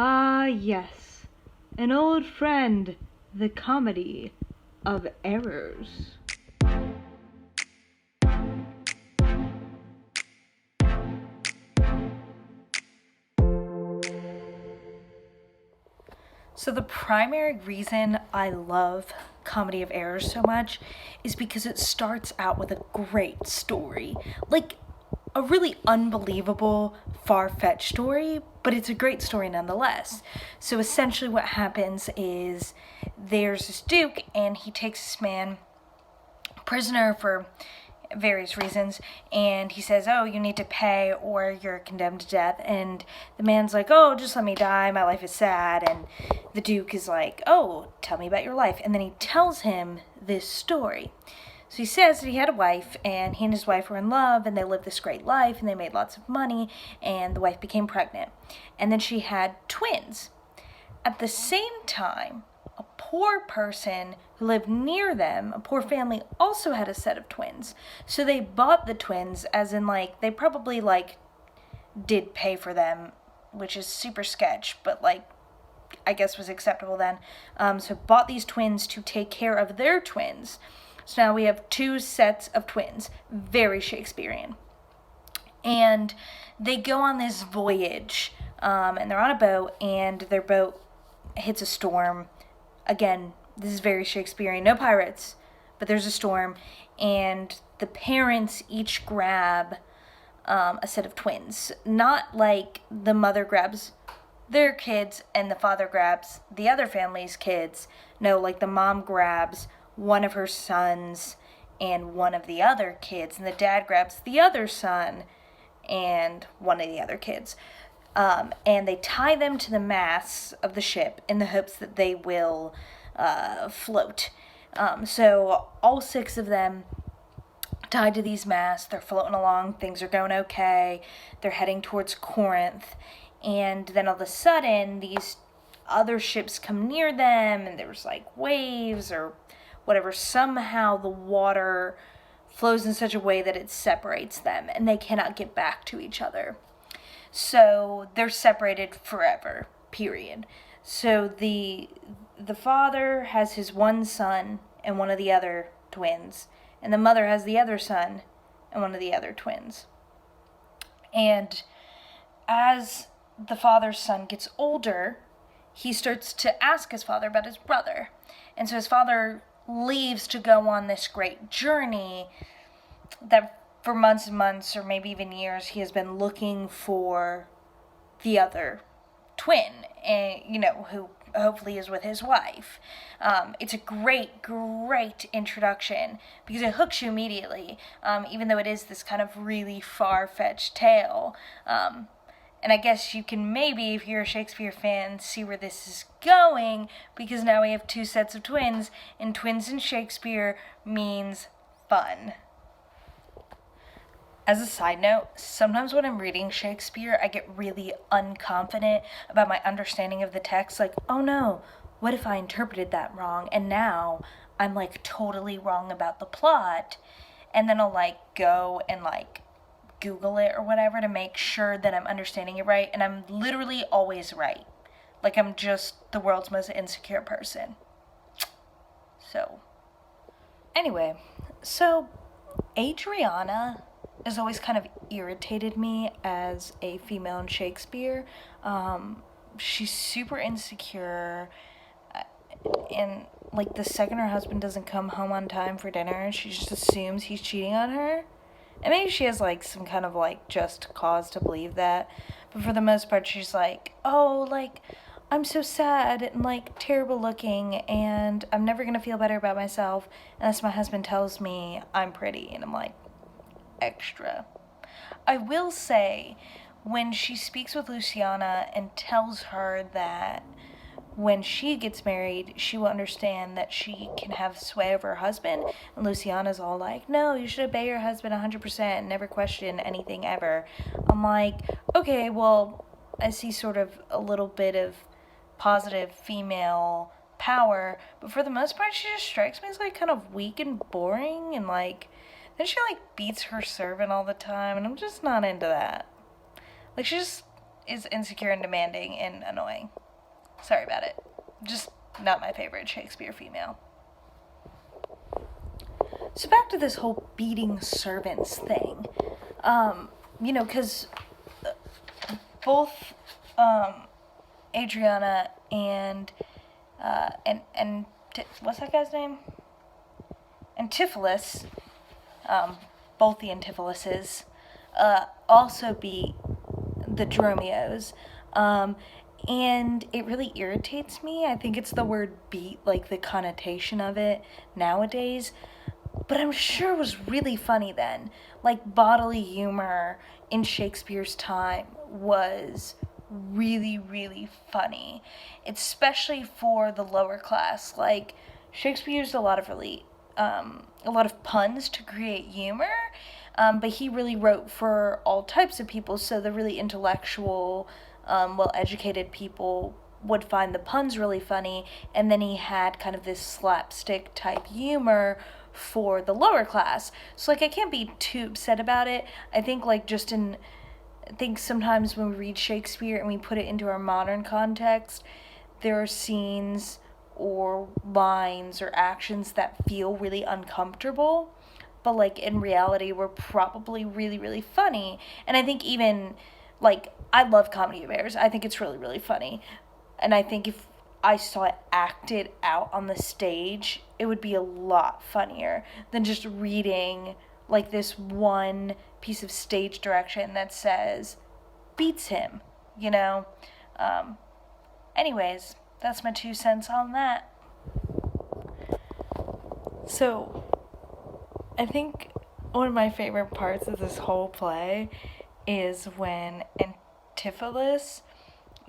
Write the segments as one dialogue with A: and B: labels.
A: Ah, yes, an old friend, the comedy of errors.
B: So the primary reason I love Comedy of Errors so much is because it starts out with a great story. Like a really unbelievable, far-fetched story, but it's a great story nonetheless. So essentially what happens is there's this duke and he takes this man prisoner for various reasons, and he says, oh, you need to pay or you're condemned to death. And the man's like, oh, just let me die, my life is sad. And the duke is like, oh, tell me about your life. And then he tells him this story. So he says that he had a wife, and he and his wife were in love, and they lived this great life, and they made lots of money, and the wife became pregnant. And then she had twins. At the same time, a poor person who lived near them, a poor family, also had a set of twins. So they bought the twins, as in, like, they probably, like, did pay for them, which is super sketch, but, like, I guess was acceptable then. So bought these twins to take care of their twins. So now we have two sets of twins. Very Shakespearean. And they go on this voyage, and they're on a boat, and their boat hits a storm. Again, this is very Shakespearean. No pirates, but there's a storm, and the parents each grab a set of twins. Not like the mother grabs their kids and the father grabs the other family's kids. No, like the mom grabs one of her sons and one of the other kids, and the dad grabs the other son and one of the other kids. And they tie them to the masts of the ship in the hopes that they will float. So all six of them tied to these masts, they're floating along, things are going okay, they're heading towards Corinth, and then all of a sudden these other ships come near them, and there's like waves or whatever. Somehow the water flows in such a way that it separates them, and they cannot get back to each other. So they're separated forever, period. So the father has his one son and one of the other twins, and the mother has the other son and one of the other twins. And as the father's son gets older, he starts to ask his father about his brother. And so his father leaves to go on this great journey that for months and months, or maybe even years, he has been looking for the other twin, and who hopefully is with his wife. It's a great introduction because it hooks you immediately, even though it is this kind of really far-fetched tale. And I guess you can maybe, if you're a Shakespeare fan, see where this is going, because now we have two sets of twins, and twins in Shakespeare means fun. As a side note, sometimes when I'm reading Shakespeare, I get really unconfident about my understanding of the text. Like, oh no, what if I interpreted that wrong? And now I'm like totally wrong about the plot. And then I'll like go and like Google it or whatever to make sure that I'm understanding it right. And I'm literally always right. Like I'm just the world's most insecure person. So, anyway, so Adriana has always kind of irritated me as a female in Shakespeare. She's super insecure, and like the second her husband doesn't come home on time for dinner, she just assumes he's cheating on her. And maybe she has like some kind of like just cause to believe that, but for the most part she's like, oh, like I'm so sad and like terrible looking, and I'm never gonna feel better about myself unless my husband tells me I'm pretty. And I'm like, extra. I will say, when she speaks with Luciana and tells her that when she gets married, she will understand that she can have sway over her husband, and Luciana's all like, no, you should obey your husband 100% and never question anything ever. I'm like, okay, well, I see sort of a little bit of positive female power, but for the most part, she just strikes me as like kind of weak and boring, and like then she like beats her servant all the time, and I'm just not into that. Like is insecure and demanding and annoying. Sorry about it. Just not my favorite Shakespeare female. So back to this whole beating servants thing. Because both Adriana and what's that guy's name? Antipholus, both the Antipholuses, also beat the Dromios. And it really irritates me. I think it's the word beat, like the connotation of it nowadays. But I'm sure it was really funny then. Like, bodily humor in Shakespeare's time was really, really funny. Especially for the lower class. Like, Shakespeare used a lot of puns to create humor. But he really wrote for all types of people. So the really intellectual, well-educated people would find the puns really funny. And then he had kind of this slapstick type humor for the lower class. So, like, I can't be too upset about it. I think, like, I think sometimes when we read Shakespeare and we put it into our modern context, there are scenes or lines or actions that feel really uncomfortable, but, like, in reality were probably really, really funny. And I think even, like, I love Comedy of Errors. I think it's really, really funny. And I think if I saw it acted out on the stage, it would be a lot funnier than just reading, like, this one piece of stage direction that says, beats him, you know? Anyways, that's my 2 cents on that. So, I think one of my favorite parts of this whole play is when Antipholus,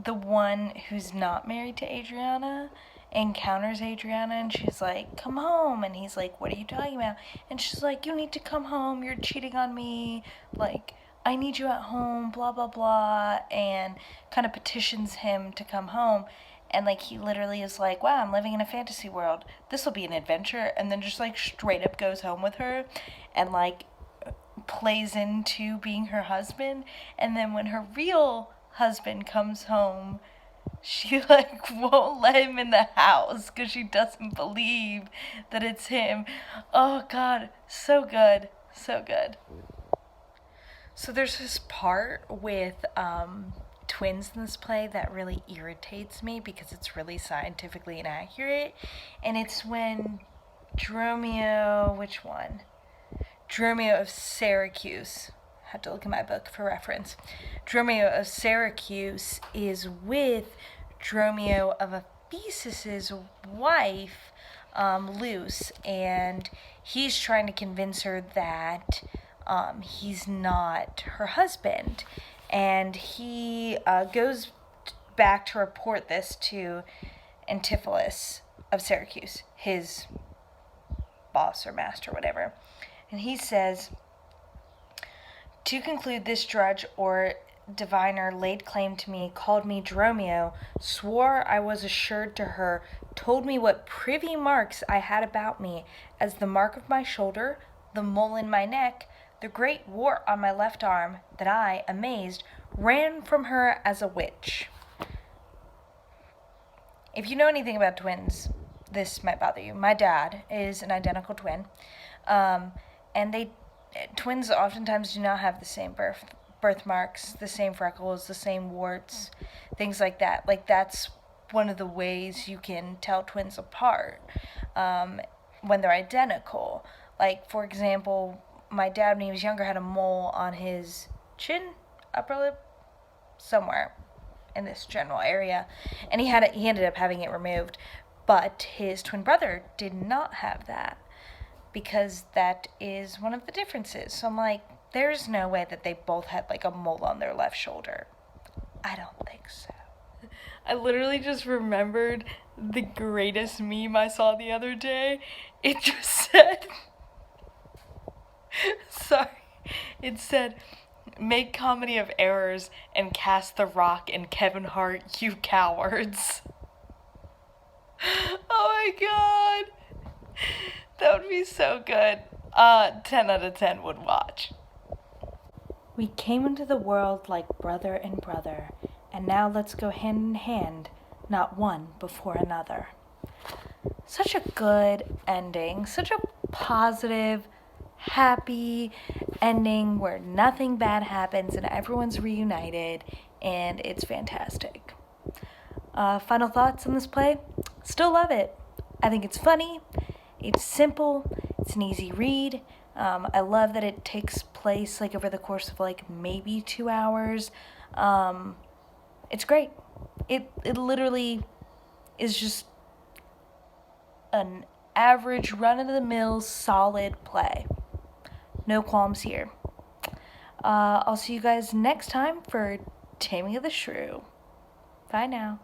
B: the one who's not married to Adriana, encounters Adriana, and she's like, come home, and he's like, what are you talking about? And she's like, you need to come home, you're cheating on me, like, I need you at home, blah, blah, blah, and kind of petitions him to come home. And, like, he literally is like, wow, I'm living in a fantasy world, this will be an adventure, and then just, like, straight up goes home with her, and, like, plays into being her husband. And then when her real husband comes home, she, like, won't let him in the house because she doesn't believe that it's him. Oh God, so good, so good. So there's this part with twins in this play that really irritates me because it's really scientifically inaccurate, and it's when which one? Dromio of Syracuse. Had to look in my book for reference. Dromio of Syracuse is with Dromio of Ephesus's wife, Luce, and he's trying to convince her that he's not her husband. And he goes back to report this to Antipholus of Syracuse, his boss or master, whatever. And he says, to conclude, this drudge or diviner laid claim to me, called me Dromio, swore I was assured to her, told me what privy marks I had about me, as the mark of my shoulder, the mole in my neck, the great wart on my left arm, that I, amazed, ran from her as a witch. If you know anything about twins, this might bother you. My dad is an identical twin, and twins oftentimes do not have the same birthmarks, the same freckles, the same warts, things like that. Like, that's one of the ways you can tell twins apart when they're identical. Like, for example, my dad, when he was younger, had a mole on his chin, upper lip, somewhere in this general area, and he ended up having it removed. But his twin brother did not have that, because that is one of the differences. So I'm like, there's no way that they both had, like, a mole on their left shoulder. I don't think so. I literally just remembered the greatest meme I saw the other day. It just said, it said, make comedy of errors and cast The Rock and Kevin Hart, you cowards. Oh my god. That would be so good. 10 out of 10 would watch. We came into the world like brother and brother, and now let's go hand in hand, not one before another. Such a good ending, such a positive, happy ending where nothing bad happens and everyone's reunited, and it's fantastic. Final thoughts on this play? Still love it. I think it's funny, it's simple, it's an easy read. I love that it takes place like over the course of like maybe 2 hours. It's great. It literally is just an average run-of-the-mill solid play. No qualms here. I'll see you guys next time for Taming of the Shrew. Bye now.